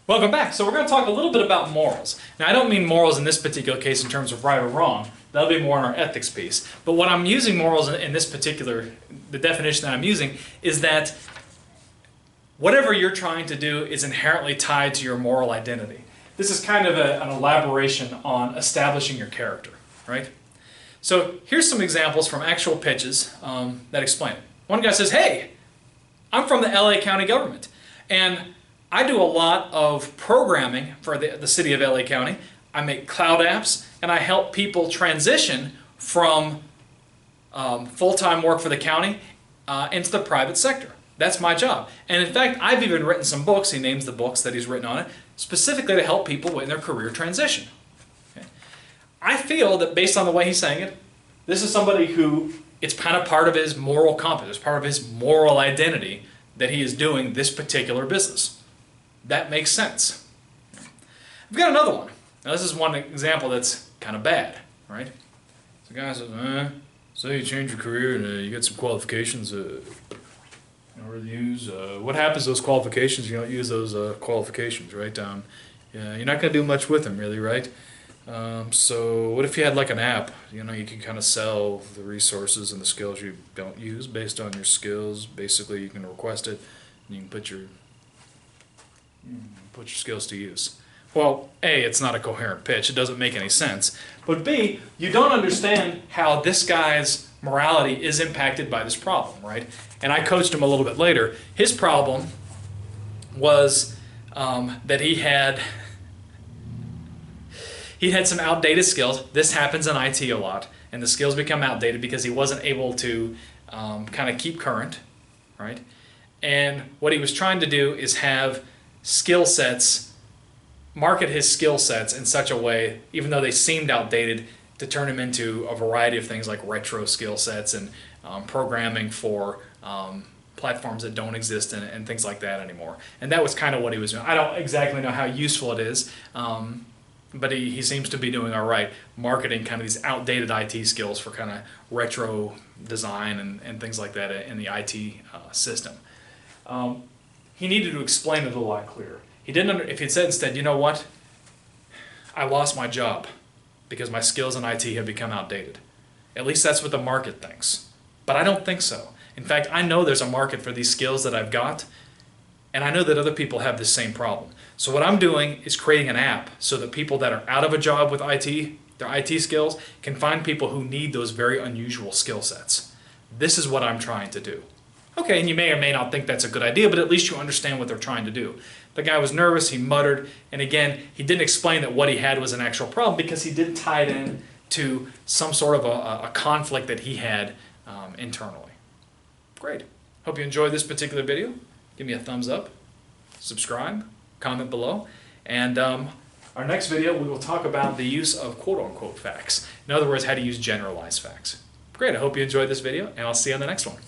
Welcome back. So we're going to talk a little bit about morals. Now I don't mean morals in this particular case in terms of right or wrong. That'll be more in our ethics piece. But what I'm using morals in this particular, the definition that I'm using is that whatever you're trying to do is inherently tied to your moral identity. This is kind of an elaboration on establishing your character, right? So here's some examples from actual pitches that explain it. One guy says, hey, I'm from the LA County government, and I do a lot of programming for the city of LA County. I make cloud apps, and I help people transition from full-time work for the county into the private sector. That's my job. And in fact, I've even written some books, he names the books that he's written on it, specifically to help people in their career transition. Okay? I feel that based on the way he's saying it, this is somebody who, it's kind of part of his moral compass, it's part of his moral identity that he is doing this particular business. That makes sense. I've got another one. Now this is one example that's kind of bad, right? So the guy says, so you change your career and you get some qualifications you don't really use. What happens to those qualifications? You don't use those qualifications, right? Yeah, you're not going to do much with them, really, right? So what if you had like an app? You know, you can kind of sell the resources and the skills you don't use based on your skills. Basically, you can request it, and you can put your skills to use. Well, A, it's not a coherent pitch. It doesn't make any sense. But B, you don't understand how this guy's morality is impacted by this problem, right? And I coached him a little bit later. His problem was that he had some outdated skills. This happens in IT a lot, and the skills become outdated because he wasn't able to kind of keep current, right? And what he was trying to do is have skill sets, market his skill sets in such a way, even though they seemed outdated, to turn him into a variety of things like retro skill sets and programming for platforms that don't exist and things like that anymore. And that was kind of what he was doing. I don't exactly know how useful it is, but he seems to be doing all right, marketing kind of these outdated IT skills for kind of retro design and things like that in the IT system. He needed to explain it a lot clearer. He didn't. If he'd said instead, you know what, I lost my job because my skills in IT have become outdated. At least that's what the market thinks. But I don't think so. In fact, I know there's a market for these skills that I've got, and I know that other people have the same problem. So what I'm doing is creating an app so that people that are out of a job with IT, their IT skills, can find people who need those very unusual skill sets. This is what I'm trying to do. Okay, and you may or may not think that's a good idea, but at least you understand what they're trying to do. The guy was nervous, he muttered, and again, he didn't explain that what he had was an actual problem because he didn't tie it in to some sort of a conflict that he had internally. Great. Hope you enjoyed this particular video. Give me a thumbs up, subscribe, comment below, and our next video we will talk about the use of quote-unquote facts. In other words, how to use generalized facts. Great, I hope you enjoyed this video, and I'll see you on the next one.